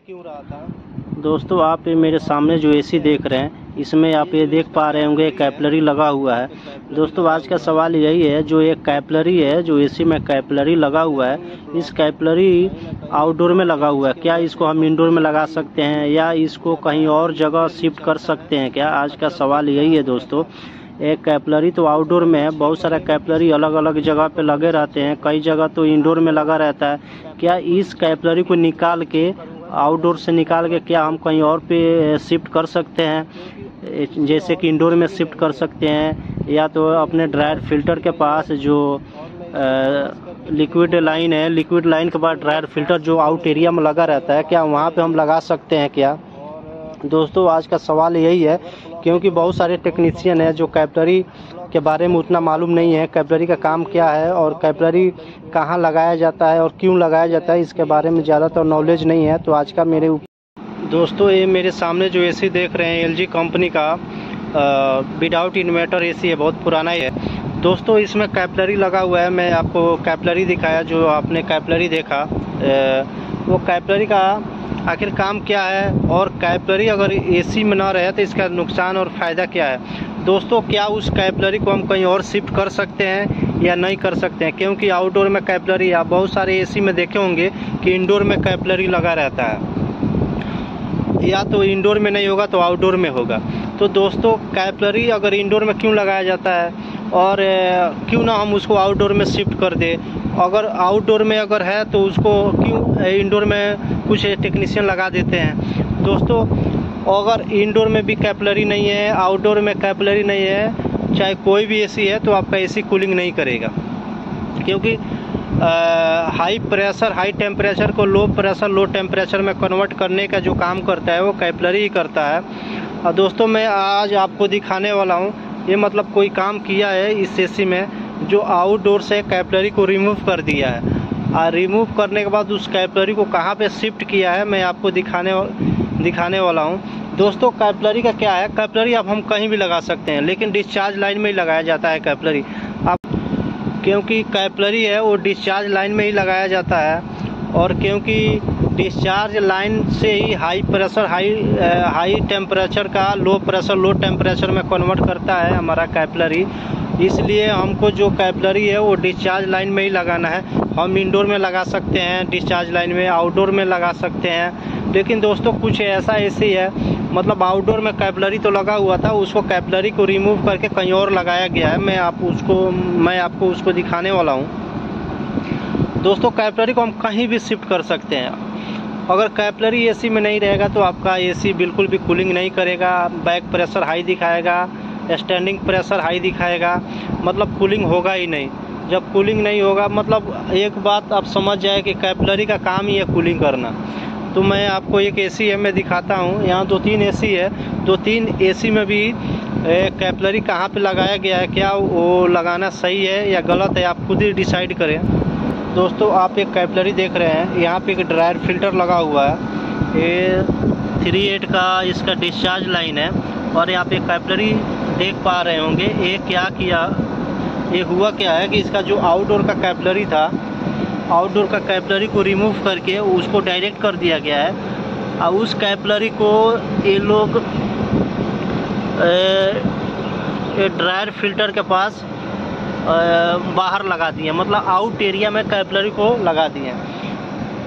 क्यों रहा था। दोस्तों आप ये मेरे सामने जो एसी देख रहे हैं, इसमें आप ये देख पा रहे होंगे कैपिलरी लगा हुआ है। दोस्तों आज का सवाल यही है, जो एक कैपिलरी है, जो एसी में कैपिलरी लगा हुआ है, इस कैपिलरी आउटडोर में लगा हुआ है, क्या इसको हम इंडोर में लगा सकते हैं या इसको कहीं और जगह शिफ्ट कर सकते हैं क्या? आज का सवाल यही है दोस्तों। एक कैपिलरी तो आउटडोर में है, बहुत सारा कैपिलरी अलग अलग जगह पे लगे रहते हैं, कई जगह तो इंडोर में लगा रहता है। क्या इस कैपिलरी को निकाल के, आउटडोर से निकाल के, क्या हम कहीं और पे शिफ्ट कर सकते हैं, जैसे कि इंडोर में शिफ्ट कर सकते हैं, या तो अपने ड्रायर फिल्टर के पास जो लिक्विड लाइन है, लिक्विड लाइन के बाद ड्रायर फिल्टर जो आउट एरिया में लगा रहता है, क्या वहाँ पे हम लगा सकते हैं क्या? दोस्तों आज का सवाल यही है, क्योंकि बहुत सारे टेक्नीशियन हैं जो कैपिलरी के बारे में उतना मालूम नहीं है, कैपिलरी का काम क्या है और कैपिलरी कहाँ लगाया जाता है और क्यों लगाया जाता है, इसके बारे में ज़्यादातर नॉलेज नहीं है। तो आज का दोस्तों ये मेरे सामने जो एसी देख रहे हैं, एलजी कंपनी का विदाउट इन्वर्टर एसी है, बहुत पुराना ही है। दोस्तों इसमें कैपिलरी लगा हुआ है, मैं आपको कैपिलरी दिखाया, जो आपने कैपिलरी देखा वो कैपिलरी का आखिर काम क्या है, और कैपिलरी अगर एसी में ना रहे तो इसका नुकसान और फ़ायदा क्या है। दोस्तों क्या उस कैपिलरी को हम कहीं और शिफ्ट कर सकते हैं या नहीं कर सकते हैं, क्योंकि आउटडोर में कैपिलरी, आप बहुत सारे एसी में देखे होंगे कि इंडोर में कैपिलरी लगा रहता है, या तो इंडोर में नहीं होगा तो आउटडोर में होगा। तो दोस्तों कैपिलरी अगर इंडोर में क्यों लगाया जाता है और क्यों ना हम उसको आउटडोर में शिफ्ट कर दें, अगर आउटडोर में अगर है तो उसको क्यों इंडोर में कुछ टेक्नीशियन लगा देते हैं। दोस्तों अगर इंडोर में भी कैपिलरी नहीं है, आउटडोर में कैपिलरी नहीं है, चाहे कोई भी एसी है, तो आपका एसी कूलिंग नहीं करेगा, क्योंकि हाई प्रेशर हाई टेम्परेचर को लो प्रेशर लो टेम्परेचर में कन्वर्ट करने का जो काम करता है वो कैपिलरी ही करता है। और दोस्तों मैं आज आपको दिखाने वाला हूँ, ये मतलब कोई काम किया है इस एसी में, जो आउटडोर से कैपिलरी को रिमूव कर दिया है, और रिमूव करने के बाद उस कैपिलरी को कहाँ पे शिफ्ट किया है मैं आपको दिखाने वाला हूँ। दोस्तों कैपिलरी का क्या है, कैपिलरी अब हम कहीं भी लगा सकते हैं, लेकिन डिस्चार्ज लाइन में ही लगाया जाता है कैपिलरी। अब क्योंकि कैपिलरी है वो डिस्चार्ज लाइन में ही लगाया जाता है, और क्योंकि डिस्चार्ज लाइन से ही हाई प्रेशर हाई टेम्परेचर का लो प्रेशर लो टेम्परेचर में कन्वर्ट करता है हमारा कैपिलरी, इसलिए हमको जो कैपिलरी है वो डिस्चार्ज लाइन में ही लगाना है। हम इंडोर में लगा सकते हैं डिस्चार्ज लाइन में, आउटडोर में लगा सकते हैं, लेकिन दोस्तों कुछ ऐसा एसी है, मतलब आउटडोर में कैपिलरी तो लगा हुआ था, उसको कैपिलरी को रिमूव करके कहीं और लगाया गया है। मैं आपको उसको दिखाने वाला हूँ। दोस्तों कैपिलरी को हम कहीं भी शिफ्ट कर सकते हैं। अगर कैपिलरी एसी में नहीं रहेगा तो आपका एसी बिल्कुल भी कूलिंग नहीं करेगा, बैक प्रेशर हाई दिखाएगा, स्टैंडिंग प्रेशर हाई दिखाएगा, मतलब कूलिंग होगा ही नहीं। जब कूलिंग नहीं होगा, मतलब एक बात आप समझ जाए कि कैपिलरी का काम ही है कूलिंग करना। तो मैं आपको एक एसी है मैं दिखाता हूँ, यहाँ 2-3 एसी है, 2-3 एसी में भी कैपिलरी कहाँ पे लगाया गया है, क्या वो लगाना सही है या गलत है, आप खुद ही डिसाइड करें। दोस्तों आप एक कैपिलरी देख रहे हैं, यहाँ पे एक ड्रायर फिल्टर लगा हुआ है, ये 3/8 का इसका डिस्चार्ज लाइन है, और यहाँ पे कैपिलरी देख पा रहे होंगे। ये हुआ क्या है कि इसका जो आउटडोर का कैपिलरी था, आउटडोर का कैपिलरी को रिमूव करके उसको डायरेक्ट कर दिया गया है, और उस कैपिलरी को ये लोग ड्रायर फिल्टर के पास बाहर लगा दिए, मतलब आउट एरिया में कैपिलरी को लगा दिए।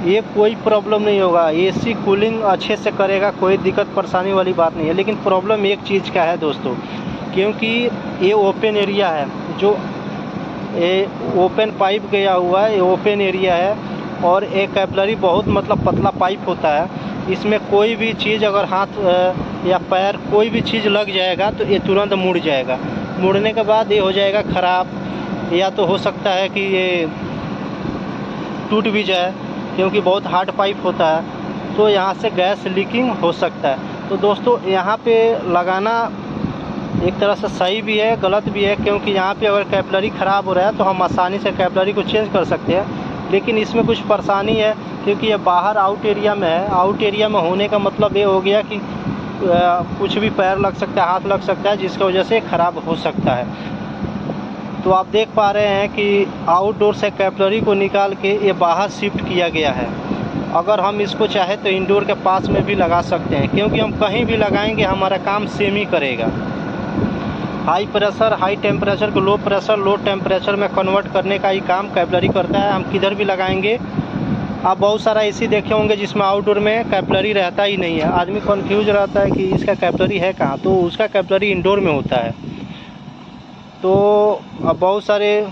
ये कोई प्रॉब्लम नहीं होगा, एसी कूलिंग अच्छे से करेगा, कोई दिक्कत परेशानी वाली बात नहीं है। लेकिन प्रॉब्लम एक चीज़ का है दोस्तों, क्योंकि ये ओपन एरिया है, जो ओपन पाइप गया हुआ है, ये ओपन एरिया है, और एक कैपिलरी बहुत मतलब पतला पाइप होता है, इसमें कोई भी चीज़ अगर हाथ या पैर कोई भी चीज़ लग जाएगा तो ये तुरंत मुड़ जाएगा, मुड़ने के बाद ये हो जाएगा ख़राब, या तो हो सकता है कि ये टूट भी जाए, क्योंकि बहुत हार्ड पाइप होता है, तो यहाँ से गैस लीकिंग हो सकता है। तो दोस्तों यहाँ पे लगाना एक तरह से सही भी है गलत भी है, क्योंकि यहाँ पे अगर कैपिलरी ख़राब हो रहा है तो हम आसानी से कैपिलरी को चेंज कर सकते हैं, लेकिन इसमें कुछ परेशानी है, क्योंकि ये बाहर आउट एरिया में है। आउट एरिया में होने का मतलब ये हो गया कि कुछ भी पैर लग सकता है, हाथ लग सकता है, जिसकी वजह से ख़राब हो सकता है। तो आप देख पा रहे हैं कि आउटडोर से कैपिलरी को निकाल के ये बाहर शिफ्ट किया गया है, अगर हम इसको चाहे तो इंडोर के पास में भी लगा सकते हैं, क्योंकि हम कहीं भी लगाएंगे हमारा काम सेम ही करेगा। हाई प्रेशर हाई टेम्परेचर को लो प्रेशर लो टेम्परेचर में कन्वर्ट करने का ही काम कैपिलरी करता है। हम किधर भी लगाएंगे, आप बहुत सारा एसी देखे होंगे जिसमें आउटडोर में कैपिलरी रहता ही नहीं है। आदमी कंफ्यूज रहता है कि इसका कैपिलरी है कहाँ, तो उसका कैपिलरी इंडोर में होता है। तो अब बहुत सारे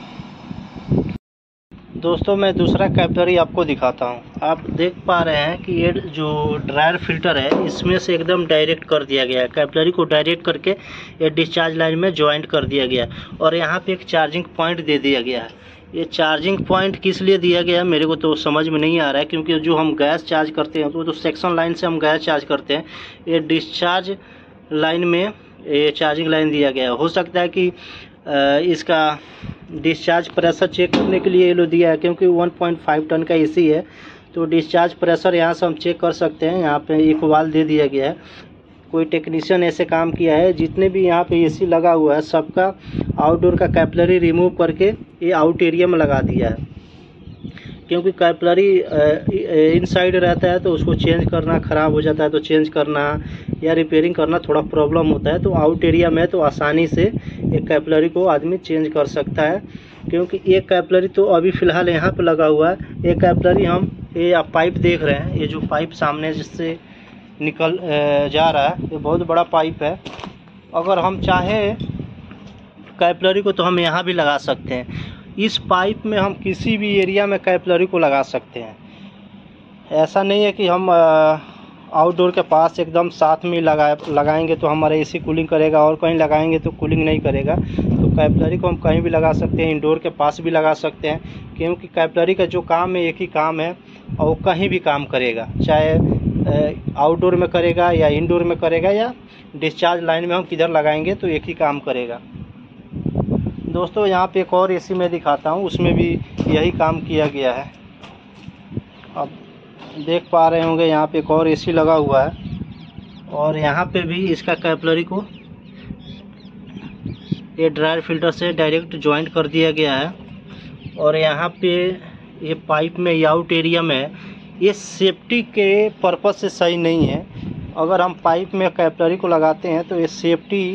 दोस्तों मैं दूसरा कैपिलरी आपको दिखाता हूँ। आप देख पा रहे हैं कि ये जो ड्रायर फिल्टर है इसमें से एकदम डायरेक्ट कर दिया गया है, कैपिलरी को डायरेक्ट करके ये डिस्चार्ज लाइन में ज्वाइंट कर दिया गया और यहाँ पे एक चार्जिंग पॉइंट दे दिया गया है। ये चार्जिंग पॉइंट किस लिए दिया गया है मेरे को तो समझ में नहीं आ रहा है, क्योंकि जो हम गैस चार्ज करते हैं तो सेक्शन लाइन से हम गैस चार्ज करते हैं, ये डिस्चार्ज लाइन में ये चार्जिंग लाइन दिया गया है। हो सकता है कि इसका डिस्चार्ज प्रेशर चेक करने के लिए ये लो दिया है, क्योंकि 1.5 टन का एसी है तो डिस्चार्ज प्रेशर यहाँ से हम चेक कर सकते हैं। यहाँ पे एक वाल दे दिया गया है, कोई टेक्नीशियन ऐसे काम किया है। जितने भी यहाँ पे एसी लगा हुआ है सबका आउटडोर का कैपिलरी रिमूव करके ये आउट एरिया में लगा दिया है, क्योंकि कैपिलरी इनसाइड रहता है तो उसको चेंज करना ख़राब हो जाता है, तो चेंज करना या रिपेयरिंग करना थोड़ा प्रॉब्लम होता है। तो आउट एरिया में तो आसानी से एक कैपिलरी को आदमी चेंज कर सकता है, क्योंकि एक कैपिलरी तो अभी फ़िलहाल यहाँ पे लगा हुआ है। एक कैपिलरी हम ये आप पाइप देख रहे हैं, ये जो पाइप सामने जिससे निकल जा रहा है ये बहुत बड़ा पाइप है। अगर हम चाहें कैपिलरी को तो हम यहाँ भी लगा सकते हैं। इस पाइप में हम किसी भी एरिया में कैपिलरी को लगा सकते हैं। ऐसा नहीं है कि हम आउटडोर के पास एकदम साथ में लगाएंगे तो हमारा एसी कूलिंग करेगा और कहीं लगाएंगे तो कूलिंग नहीं करेगा। तो कैपिलरी को हम कहीं भी लगा सकते हैं, इंडोर के पास भी लगा सकते हैं, क्योंकि कैपिलरी का जो काम है एक ही काम है और वो कहीं भी काम करेगा, चाहे आउटडोर में करेगा या इंडोर में करेगा या डिस्चार्ज लाइन में हम किधर लगाएंगे तो एक ही काम करेगा। दोस्तों यहाँ पे एक और एसी मैं दिखाता हूँ, उसमें भी यही काम किया गया है। अब देख पा रहे होंगे यहाँ पे एक और एसी लगा हुआ है और यहाँ पे भी इसका कैपिलरी को ये ड्रायर फिल्टर से डायरेक्ट ज्वाइंट कर दिया गया है। और यहाँ पे ये पाइप में ये आउट एरिया में ये सेफ्टी के पर्पज़ से सही नहीं है। अगर हम पाइप में कैपिलरी को लगाते हैं तो ये सेफ्टी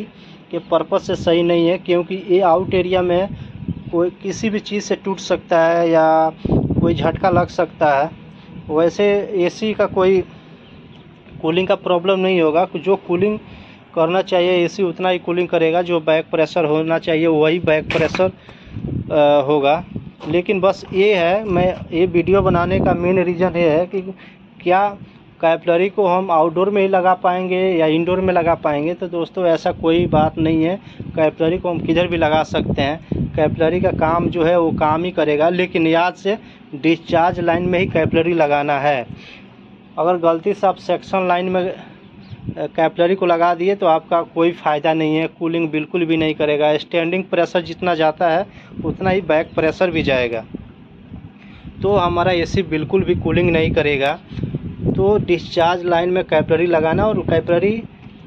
के पर्पज़ से सही नहीं है, क्योंकि ये आउट एरिया में कोई किसी भी चीज़ से टूट सकता है या कोई झटका लग सकता है। वैसे एसी का कोई कूलिंग का प्रॉब्लम नहीं होगा, जो कूलिंग करना चाहिए एसी उतना ही कूलिंग करेगा, जो बैक प्रेशर होना चाहिए वही बैक प्रेशर होगा। लेकिन बस ये है, मैं ये वीडियो बनाने का मेन रीज़न ये है कि क्या कैपिलरी को हम आउटडोर में ही लगा पाएंगे या इंडोर में लगा पाएंगे। तो दोस्तों ऐसा कोई बात नहीं है, कैपिलरी को हम किधर भी लगा सकते हैं। कैपिलरी का काम जो है वो काम ही करेगा, लेकिन याद से डिस्चार्ज लाइन में ही कैपिलरी लगाना है। अगर गलती से आप सेक्शन लाइन में कैपिलरी को लगा दिए तो आपका कोई फ़ायदा नहीं है, कूलिंग बिल्कुल भी नहीं करेगा। स्टैंडिंग प्रेशर जितना जाता है उतना ही बैक प्रेशर भी जाएगा, तो हमारा एसी बिल्कुल भी कूलिंग नहीं करेगा। तो डिस्चार्ज लाइन में कैपिलरी लगाना, और कैपिलरी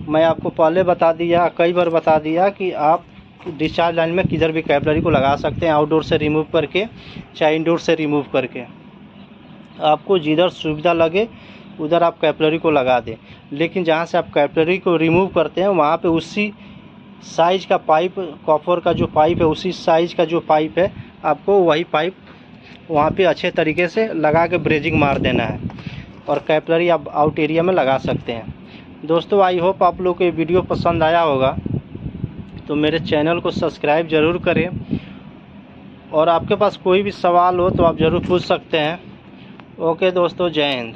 मैं आपको पहले बता दिया, कई बार बता दिया कि आप डिस्चार्ज लाइन में किधर भी कैपिलरी को लगा सकते हैं, आउटडोर से रिमूव करके चाहे इंडोर से रिमूव करके। आपको जिधर सुविधा लगे उधर आप कैपिलरी को लगा दें, लेकिन जहाँ से आप कैपिलरी को रिमूव करते हैं वहाँ पे उसी साइज़ का पाइप, कॉपर का जो पाइप है उसी साइज़ का जो पाइप है आपको वही पाइप वहाँ पे अच्छे तरीके से लगा के ब्रेजिंग मार देना है और कैपिलरी आप आउट एरिया में लगा सकते हैं। दोस्तों आई होप आप लोग को ये वीडियो पसंद आया होगा, तो मेरे चैनल को सब्सक्राइब ज़रूर करें, और आपके पास कोई भी सवाल हो तो आप ज़रूर पूछ सकते हैं। ओके दोस्तों, जय हिंद।